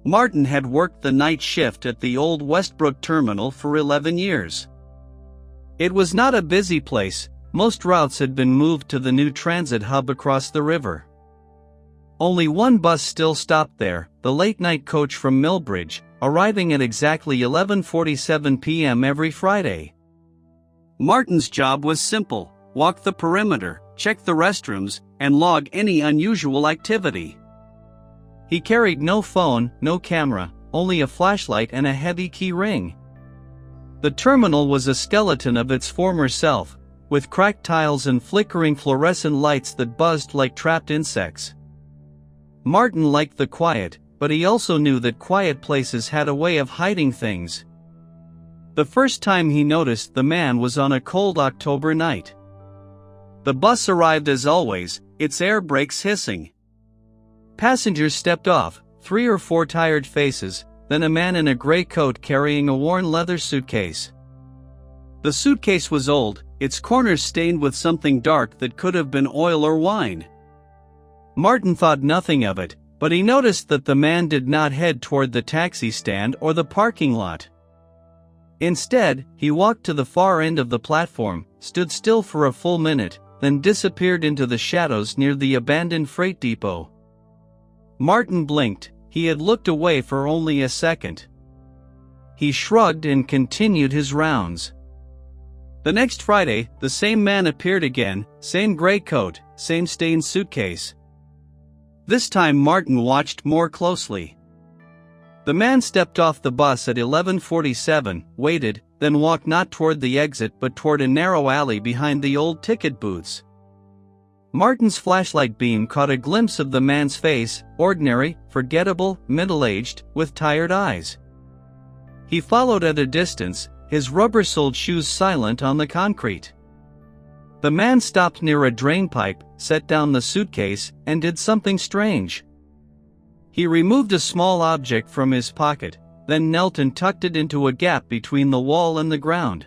Martin had worked the night shift at the old Westbrook terminal for 11 years. It was not a busy place, most routes had been moved to the new transit hub across the river. Only one bus still stopped there, the late-night coach from Millbridge, arriving at exactly 11:47 p.m. every Friday. Martin's job was simple: walk the perimeter, check the restrooms, and log any unusual activity. He carried no phone, no camera, only a flashlight and a heavy key ring. The terminal was a skeleton of its former self, with cracked tiles and flickering fluorescent lights that buzzed like trapped insects. Martin liked the quiet, but he also knew that quiet places had a way of hiding things. The first time he noticed the man was on a cold October night. The bus arrived as always, its air brakes hissing. Passengers stepped off, 3 or 4 tired faces, then a man in a gray coat carrying a worn leather suitcase. The suitcase was old, its corners stained with something dark that could have been oil or wine. Martin thought nothing of it, but he noticed that the man did not head toward the taxi stand or the parking lot. Instead, he walked to the far end of the platform, stood still for a full minute, then disappeared into the shadows near the abandoned freight depot. Martin blinked. He had looked away for only a second. He shrugged and continued his rounds. The next Friday, the same man appeared again, same gray coat, same stained suitcase. This time Martin watched more closely. The man stepped off the bus at 11:47, waited, then walked not toward the exit but toward a narrow alley behind the old ticket booths. Martin's flashlight beam caught a glimpse of the man's face, ordinary, forgettable, middle-aged, with tired eyes. He followed at a distance, his rubber-soled shoes silent on the concrete. The man stopped near a drainpipe, set down the suitcase, and did something strange. He removed a small object from his pocket, then knelt and tucked it into a gap between the wall and the ground.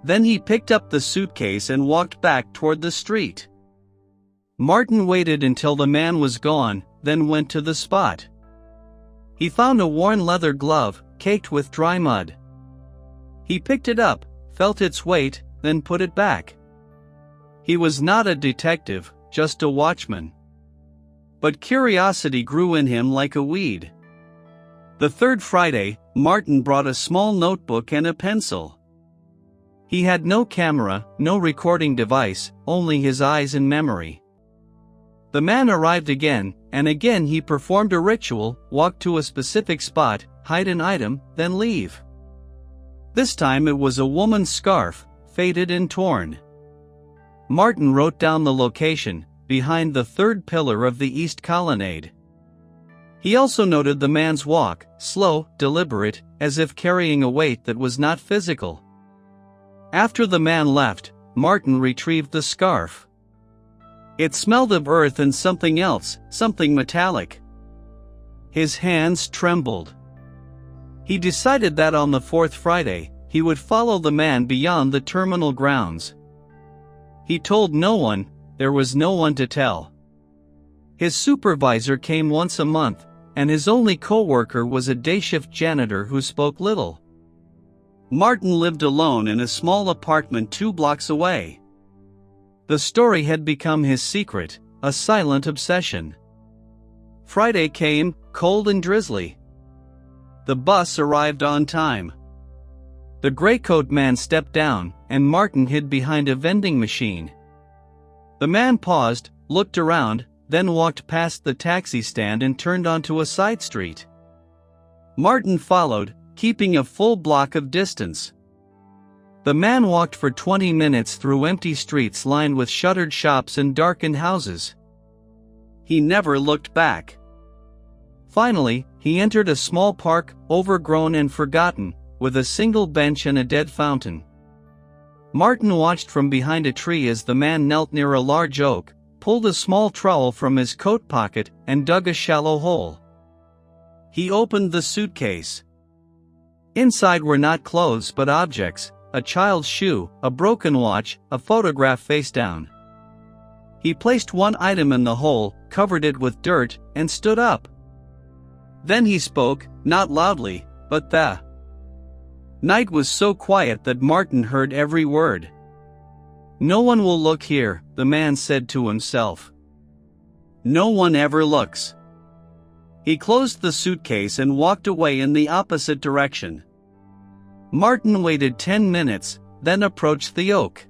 Then he picked up the suitcase and walked back toward the street. Martin waited until the man was gone, then went to the spot. He found a worn leather glove, caked with dry mud. He picked it up, felt its weight, then put it back. He was not a detective, just a watchman. But curiosity grew in him like a weed. The third Friday, Martin brought a small notebook and a pencil. He had no camera, no recording device, only his eyes and memory. The man arrived again, and again he performed a ritual, walked to a specific spot, hide an item, then leave. This time it was a woman's scarf, faded and torn. Martin wrote down the location, behind the third pillar of the east colonnade. He also noted the man's walk, slow, deliberate, as if carrying a weight that was not physical. After the man left, Martin retrieved the scarf. It smelled of earth and something else, something metallic. His hands trembled. He decided that on the fourth Friday, he would follow the man beyond the terminal grounds. He told no one, there was no one to tell. His supervisor came once a month, and his only co-worker was a day-shift janitor who spoke little. Martin lived alone in a small apartment 2 blocks away. The story had become his secret, a silent obsession. Friday came, cold and drizzly. The bus arrived on time. The gray-coat man stepped down, and Martin hid behind a vending machine. The man paused, looked around, then walked past the taxi stand and turned onto a side street. Martin followed, keeping a full block of distance. The man walked for 20 minutes through empty streets lined with shuttered shops and darkened houses. He never looked back. Finally, he entered a small park, overgrown and forgotten, with a single bench and a dead fountain. Martin watched from behind a tree as the man knelt near a large oak, pulled a small trowel from his coat pocket, and dug a shallow hole. He opened the suitcase. Inside were not clothes but objects, a child's shoe, a broken watch, a photograph face down. He placed one item in the hole, covered it with dirt, and stood up. Then he spoke, not loudly, but the night was so quiet that Martin heard every word. "No one will look here," the man said to himself. "No one ever looks." He closed the suitcase and walked away in the opposite direction. Martin waited 10 minutes, then approached the oak.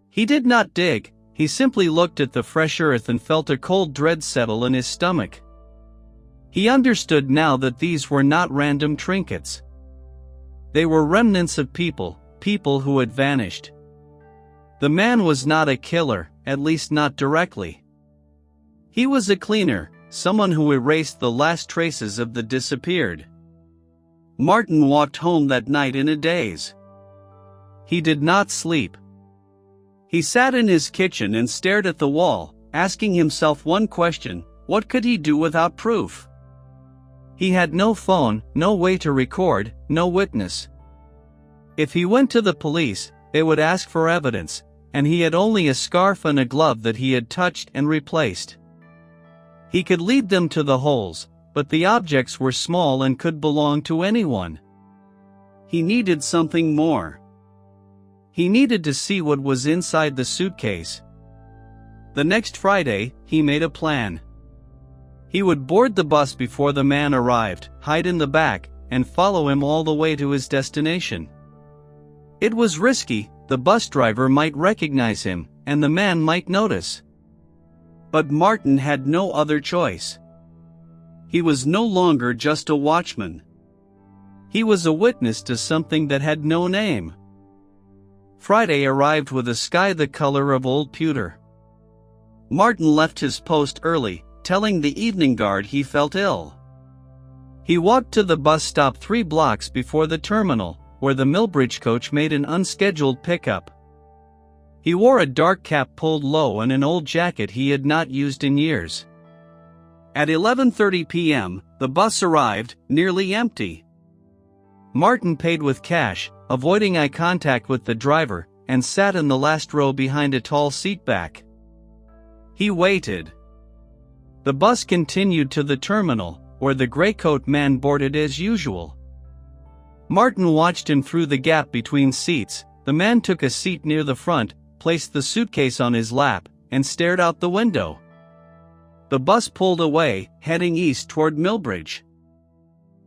He did not dig, he simply looked at the fresh earth and felt a cold dread settle in his stomach. He understood now that these were not random trinkets. They were remnants of people who had vanished. The man was not a killer, at least not directly. He was a cleaner, someone who erased the last traces of the disappeared. Martin walked home that night in a daze. He did not sleep. He sat in his kitchen and stared at the wall, asking himself one question: what could he do without proof? He had no phone, no way to record, no witness. If he went to the police, they would ask for evidence, and he had only a scarf and a glove that he had touched and replaced. He could lead them to the holes, but the objects were small and could belong to anyone. He needed something more. He needed to see what was inside the suitcase. The next Friday, he made a plan. He would board the bus before the man arrived, hide in the back, and follow him all the way to his destination. It was risky, the bus driver might recognize him, and the man might notice. But Martin had no other choice. He was no longer just a watchman. He was a witness to something that had no name. Friday arrived with a sky the color of old pewter. Martin left his post early, telling the evening guard he felt ill. He walked to the bus stop 3 blocks before the terminal, where the Millbridge coach made an unscheduled pickup. He wore a dark cap pulled low and an old jacket he had not used in years. At 11:30 p.m., the bus arrived, nearly empty. Martin paid with cash, avoiding eye contact with the driver, and sat in the last row behind a tall seat back. He waited. The bus continued to the terminal, where the gray-coat man boarded as usual. Martin watched him through the gap between seats. The man took a seat near the front, placed the suitcase on his lap, and stared out the window. The bus pulled away, heading east toward Millbridge.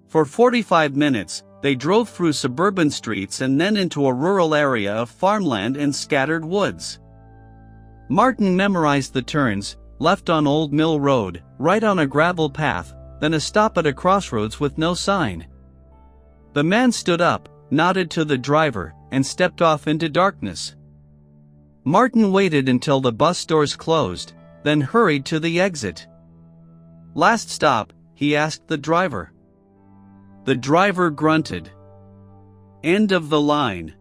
For 45 minutes, they drove through suburban streets and then into a rural area of farmland and scattered woods. Martin memorized the turns: left on Old Mill Road, right on a gravel path, then a stop at a crossroads with no sign. The man stood up, nodded to the driver, and stepped off into darkness. Martin waited until the bus doors closed, then hurried to the exit. "Last stop?" he asked the driver. The driver grunted. "End of the line.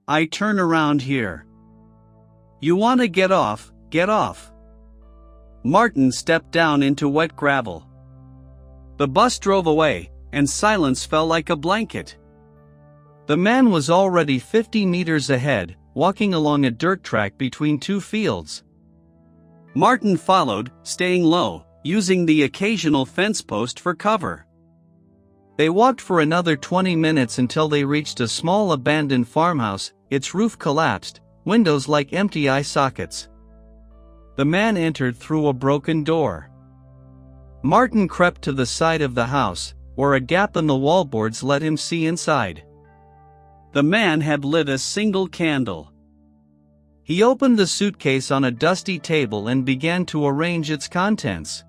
I turn around here. You want to get off, get off." Martin stepped down into wet gravel. The bus drove away, and silence fell like a blanket. The man was already 50 meters ahead, walking along a dirt track between 2 fields. Martin followed, staying low, using the occasional fence post for cover. They walked for another 20 minutes until they reached a small abandoned farmhouse, its roof collapsed, windows like empty eye sockets. The man entered through a broken door. Martin crept to the side of the house, where a gap in the wallboards let him see inside. The man had lit a single candle. He opened the suitcase on a dusty table and began to arrange its contents.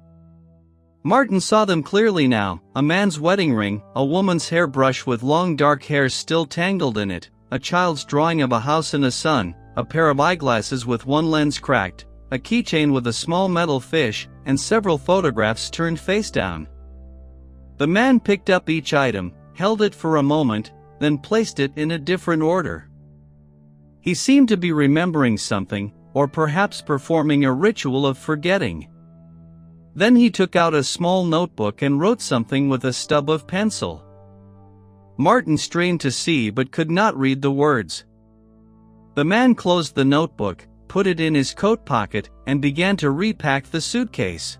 Martin saw them clearly now: a man's wedding ring, a woman's hairbrush with long dark hairs still tangled in it, a child's drawing of a house and a sun, a pair of eyeglasses with one lens cracked, a keychain with a small metal fish, and several photographs turned face down. The man picked up each item, held it for a moment, then placed it in a different order. He seemed to be remembering something, or perhaps performing a ritual of forgetting. Then he took out a small notebook and wrote something with a stub of pencil. Martin strained to see but could not read the words. The man closed the notebook, put it in his coat pocket, and began to repack the suitcase.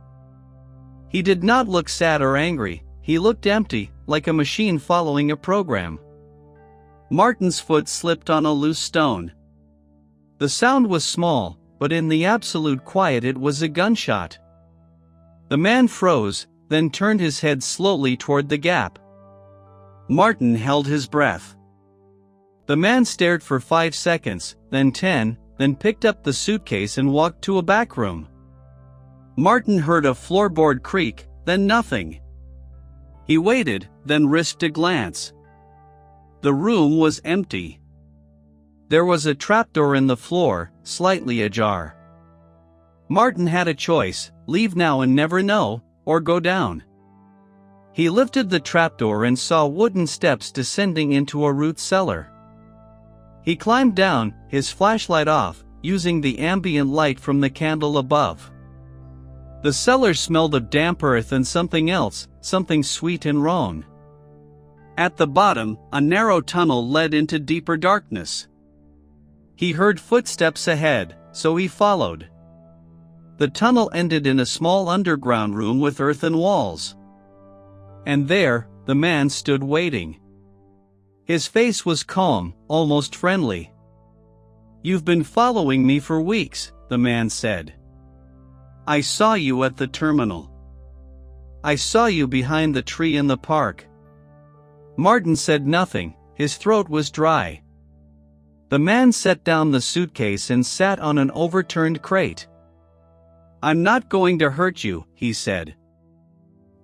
He did not look sad or angry, he looked empty, like a machine following a program. Martin's foot slipped on a loose stone. The sound was small, but in the absolute quiet it was a gunshot. The man froze, then turned his head slowly toward the gap. Martin held his breath. The man stared for 5 seconds, then 10, then picked up the suitcase and walked to a back room. Martin heard a floorboard creak, then nothing. He waited, then risked a glance. The room was empty. There was a trapdoor in the floor, slightly ajar. Martin had a choice: leave now and never know, or go down. He lifted the trapdoor and saw wooden steps descending into a root cellar. He climbed down, his flashlight off, using the ambient light from the candle above. The cellar smelled of damp earth and something else, something sweet and wrong. At the bottom, a narrow tunnel led into deeper darkness. He heard footsteps ahead, so he followed. The tunnel ended in a small underground room with earthen walls. And there, the man stood waiting. His face was calm, almost friendly. "You've been following me for weeks," the man said. "I saw you at the terminal. I saw you behind the tree in the park." Martin said nothing, his throat was dry. The man set down the suitcase and sat on an overturned crate. "I'm not going to hurt you," he said.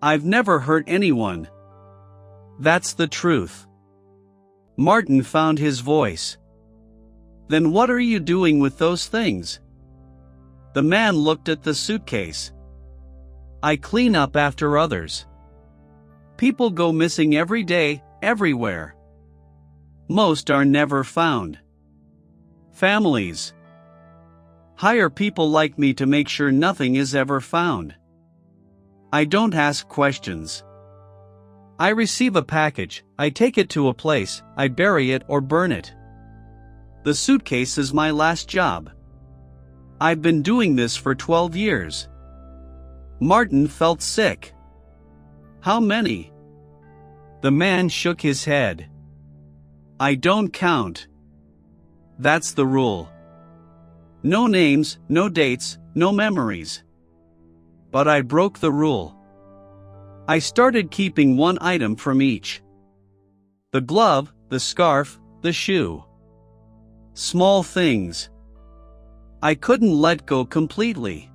"I've never hurt anyone. That's the truth." Martin found his voice. "Then what are you doing with those things?" The man looked at the suitcase. "I clean up after others. People go missing every day, everywhere. Most are never found. Families hire people like me to make sure nothing is ever found. I don't ask questions. I receive a package, I take it to a place, I bury it or burn it. The suitcase is my last job. I've been doing this for 12 years. Martin felt sick. "How many?" The man shook his head. "I don't count. That's the rule. No names, no dates, no memories. But I broke the rule. I started keeping one item from each. The glove, the scarf, the shoe. Small things. I couldn't let go completely.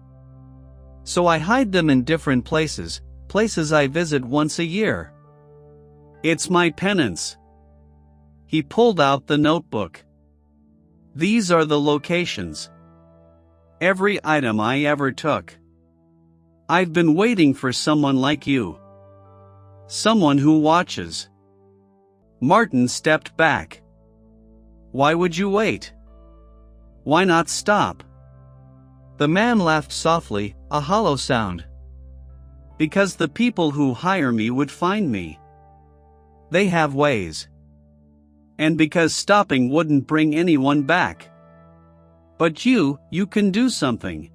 So I hide them in different places, places I visit once a year. It's my penance." He pulled out the notebook. "These are the locations. Every item I ever took. I've been waiting for someone like you. Someone who watches." Martin stepped back. "Why would you wait? Why not stop?" The man laughed softly, a hollow sound. "Because the people who hire me would find me. They have ways. And because stopping wouldn't bring anyone back. But you can do something.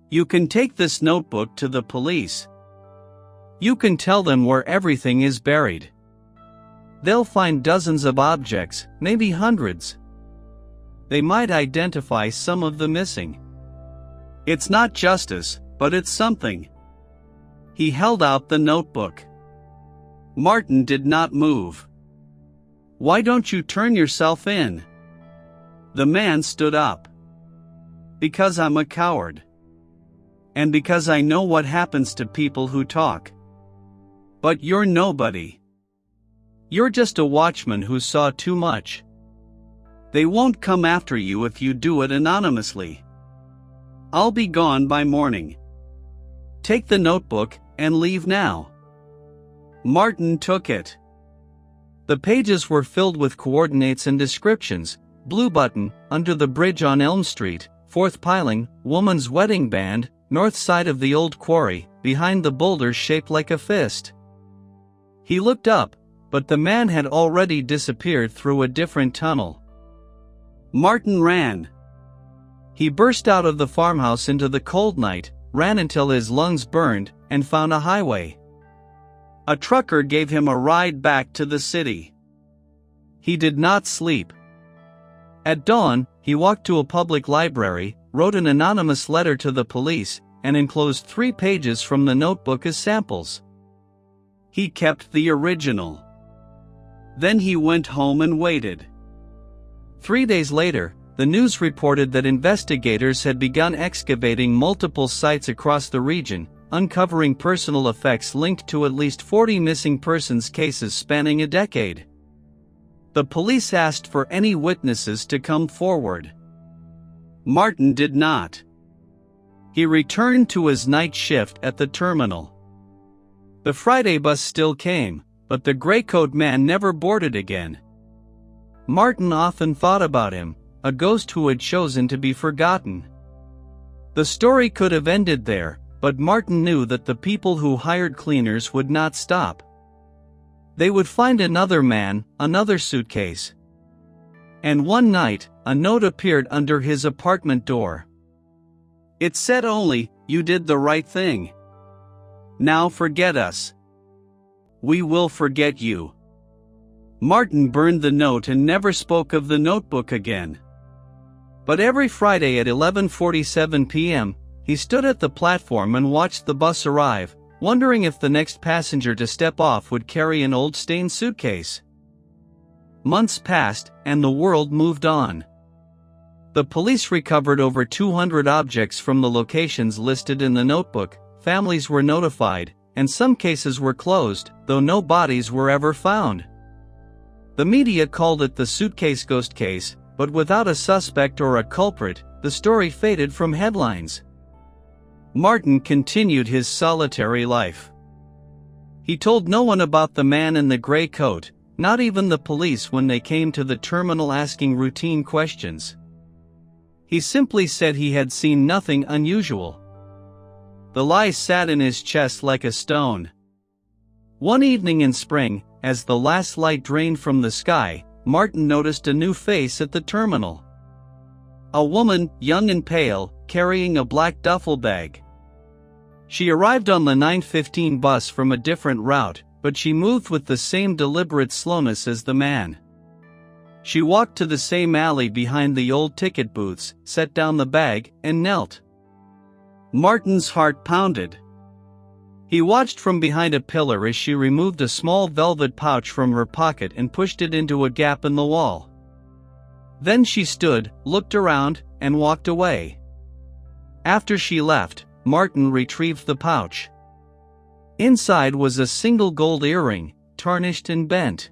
You can take this notebook to the police. You can tell them where everything is buried. They'll find dozens of objects, maybe hundreds. They might identify some of the missing. It's not justice, but it's something." He held out the notebook. Martin did not move. "Why don't you turn yourself in?" The man stood up. "Because I'm a coward. And because I know what happens to people who talk. But you're nobody. You're just a watchman who saw too much. They won't come after you if you do it anonymously. I'll be gone by morning. Take the notebook and leave now." Martin took it. The pages were filled with coordinates and descriptions: blue button, under the bridge on Elm Street, fourth piling, woman's wedding band, north side of the old quarry, behind the boulder shaped like a fist. He looked up, but the man had already disappeared through a different tunnel. Martin ran. He burst out of the farmhouse into the cold night, ran until his lungs burned, and found a highway. A trucker gave him a ride back to the city. He did not sleep. At dawn, he walked to a public library, wrote an anonymous letter to the police, and enclosed 3 pages from the notebook as samples. He kept the original. Then he went home and waited. 3 days later, the news reported that investigators had begun excavating multiple sites across the region, uncovering personal effects linked to at least 40 missing persons cases spanning a decade. The police asked for any witnesses to come forward. Martin did not. He returned to his night shift at the terminal. The Friday bus still came, but the gray-coat man never boarded again. Martin often thought about him, a ghost who had chosen to be forgotten. The story could have ended there, but Martin knew that the people who hired cleaners would not stop. They would find another man, another suitcase. And one night, a note appeared under his apartment door. It said only, "You did the right thing. Now forget us. We will forget you." Martin burned the note and never spoke of the notebook again. But every Friday at 11:47 p.m., he stood at the platform and watched the bus arrive, wondering if the next passenger to step off would carry an old stained suitcase. Months passed, and the world moved on. The police recovered over 200 objects from the locations listed in the notebook, families were notified, and some cases were closed, though no bodies were ever found. The media called it the suitcase ghost case, but without a suspect or a culprit, the story faded from headlines. Martin continued his solitary life. He told no one about the man in the gray coat, not even the police when they came to the terminal asking routine questions. He simply said he had seen nothing unusual. The lie sat in his chest like a stone. One evening in spring, as the last light drained from the sky, Martin noticed a new face at the terminal. A woman, young and pale, carrying a black duffel bag. She arrived on the 9:15 bus from a different route, but she moved with the same deliberate slowness as the man. She walked to the same alley behind the old ticket booths, set down the bag, and knelt. Martin's heart pounded. He watched from behind a pillar as she removed a small velvet pouch from her pocket and pushed it into a gap in the wall. Then she stood, looked around, and walked away. After she left, Martin retrieved the pouch. Inside was a single gold earring, tarnished and bent.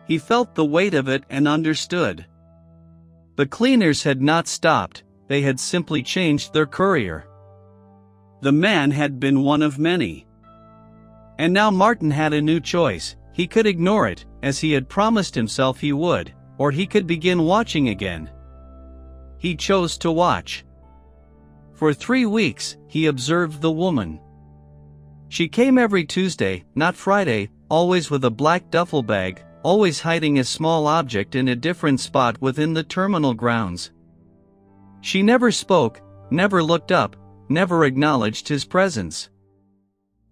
He felt the weight of it and understood. The cleaners had not stopped, they had simply changed their courier. The man had been one of many. And now Martin had a new choice. He could ignore it, as he had promised himself he would, or he could begin watching again. He chose to watch. For 3 weeks, he observed the woman. She came every Tuesday, not Friday, always with a black duffel bag, always hiding a small object in a different spot within the terminal grounds. She never spoke, never looked up, never acknowledged his presence.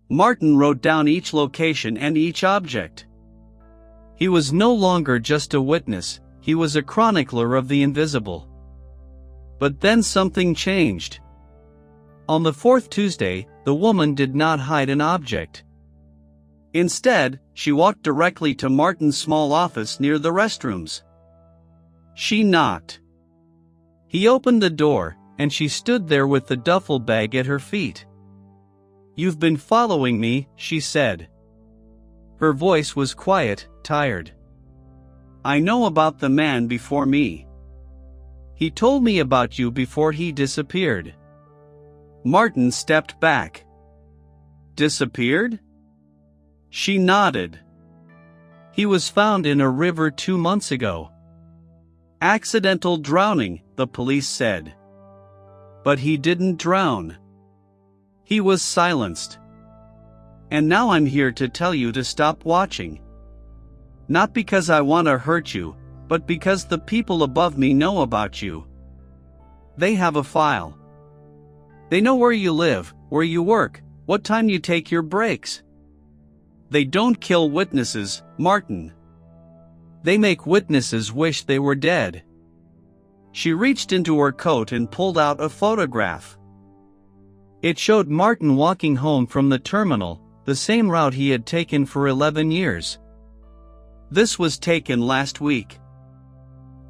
Martin wrote down each location and each object. He was no longer just a witness, he was a chronicler of the invisible. But then something changed. On the 4th Tuesday, the woman did not hide an object. Instead, she walked directly to Martin's small office near the restrooms. She knocked. He opened the door, and she stood there with the duffel bag at her feet. "You've been following me," she said. Her voice was quiet, tired. "I know about the man before me. He told me about you before he disappeared." Martin stepped back. "Disappeared?" She nodded. "He was found in a river 2 months ago. Accidental drowning," the police said. But he didn't drown. He was silenced. And now I'm here to tell you to stop watching. Not because I want to hurt you, but because the people above me know about you. They have a file. They know where you live, where you work, what time you take your breaks. They don't kill witnesses, Martin. They make witnesses wish they were dead. She reached into her coat and pulled out a photograph. It showed Martin walking home from the terminal, the same route he had taken for 11 years. This was taken last week.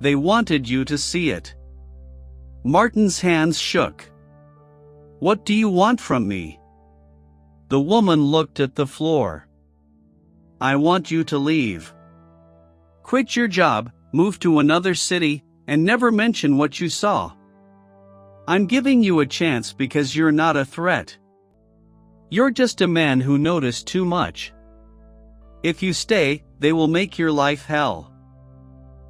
They wanted you to see it. Martin's hands shook. What do you want from me? The woman looked at the floor. I want you to leave. Quit your job, move to another city, and never mention what you saw. I'm giving you a chance because you're not a threat. You're just a man who noticed too much. If you stay, they will make your life hell.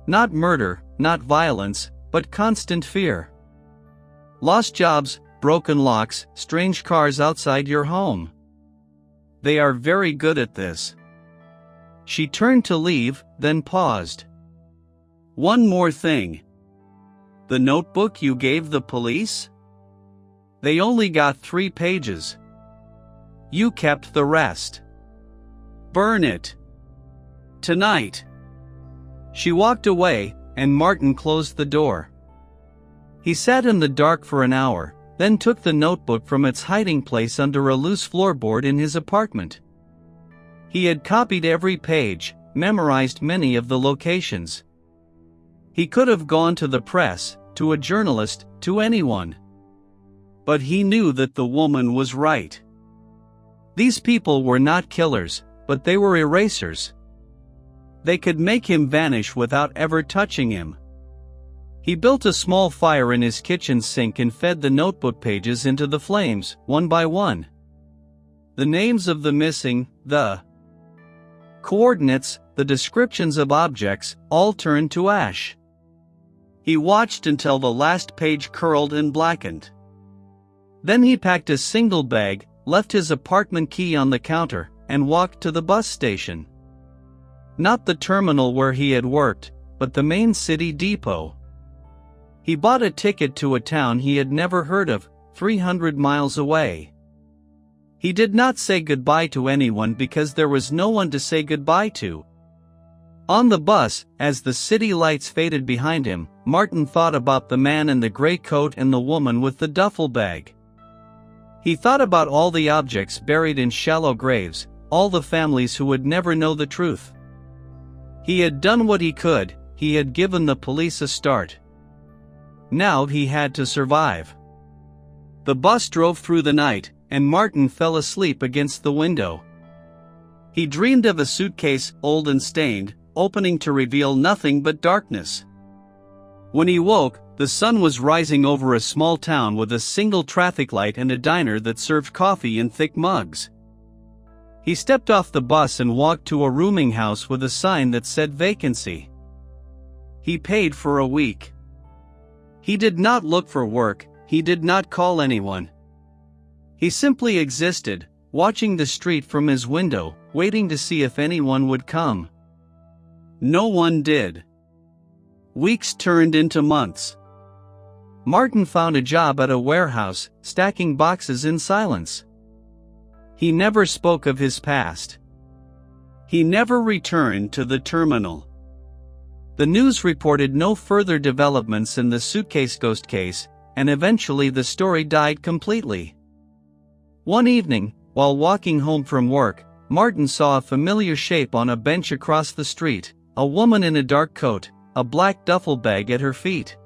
Not murder, not violence, but constant fear. Lost jobs, broken locks, strange cars outside your home. They are very good at this. She turned to leave, then paused. One more thing. The notebook you gave the police? They only got 3 pages. You kept the rest. Burn it. Tonight. She walked away, and Martin closed the door. He sat in the dark for an hour, then took the notebook from its hiding place under a loose floorboard in his apartment. He had copied every page, memorized many of the locations. He could have gone to the press, to a journalist, to anyone. But he knew that the woman was right. These people were not killers, but they were erasers. They could make him vanish without ever touching him. He built a small fire in his kitchen sink and fed the notebook pages into the flames, one by one. The names of the missing, the coordinates, the descriptions of objects, all turned to ash. He watched until the last page curled and blackened. Then he packed a single bag, left his apartment key on the counter, and walked to the bus station. Not the terminal where he had worked, but the main city depot. He bought a ticket to a town he had never heard of, 300 miles away. He did not say goodbye to anyone because there was no one to say goodbye to. On the bus, as the city lights faded behind him, Martin thought about the man in the gray coat and the woman with the duffel bag. He thought about all the objects buried in shallow graves, all the families who would never know the truth. He had done what he could, he had given the police a start. Now he had to survive. The bus drove through the night, and Martin fell asleep against the window. He dreamed of a suitcase, old and stained, opening to reveal nothing but darkness. When he woke, the sun was rising over a small town with a single traffic light and a diner that served coffee in thick mugs. He stepped off the bus and walked to a rooming house with a sign that said vacancy. He paid for a week. He did not look for work, he did not call anyone. He simply existed, watching the street from his window, waiting to see if anyone would come. No one did. Weeks turned into months. Martin found a job at a warehouse, stacking boxes in silence. He never spoke of his past. He never returned to the terminal. The news reported no further developments in the suitcase ghost case, and eventually the story died completely. One evening, while walking home from work, Martin saw a familiar shape on a bench across the street, a woman in a dark coat, a black duffel bag at her feet.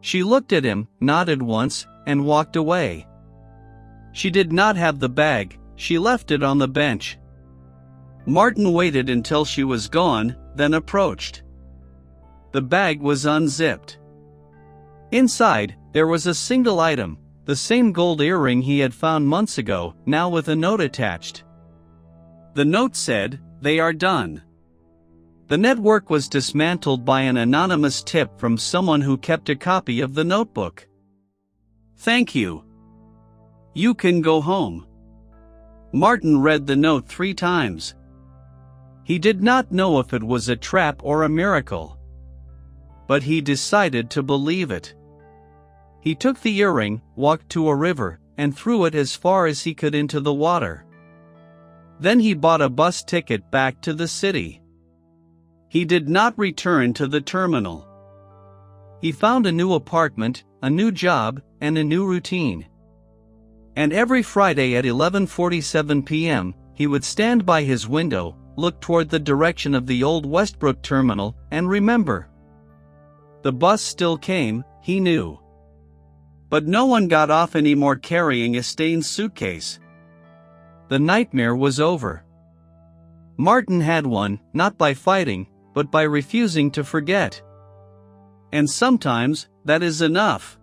She looked at him, nodded once, and walked away. She did not have the bag, she left it on the bench. Martin waited until she was gone, then approached. The bag was unzipped. Inside, there was a single item, the same gold earring he had found months ago, now with a note attached. The note said, "They are done." The network was dismantled by an anonymous tip from someone who kept a copy of the notebook. "Thank you. You can go home." Martin read the note 3 times. He did not know if it was a trap or a miracle. But he decided to believe it. He took the earring, walked to a river, and threw it as far as he could into the water. Then he bought a bus ticket back to the city. He did not return to the terminal. He found a new apartment, a new job, and a new routine. And every Friday at 11:47 p.m., he would stand by his window, look toward the direction of the old Westbrook terminal, and remember. The bus still came, he knew. But no one got off anymore carrying a stained suitcase. The nightmare was over. Martin had won, not by fighting, but by refusing to forget. And sometimes, that is enough.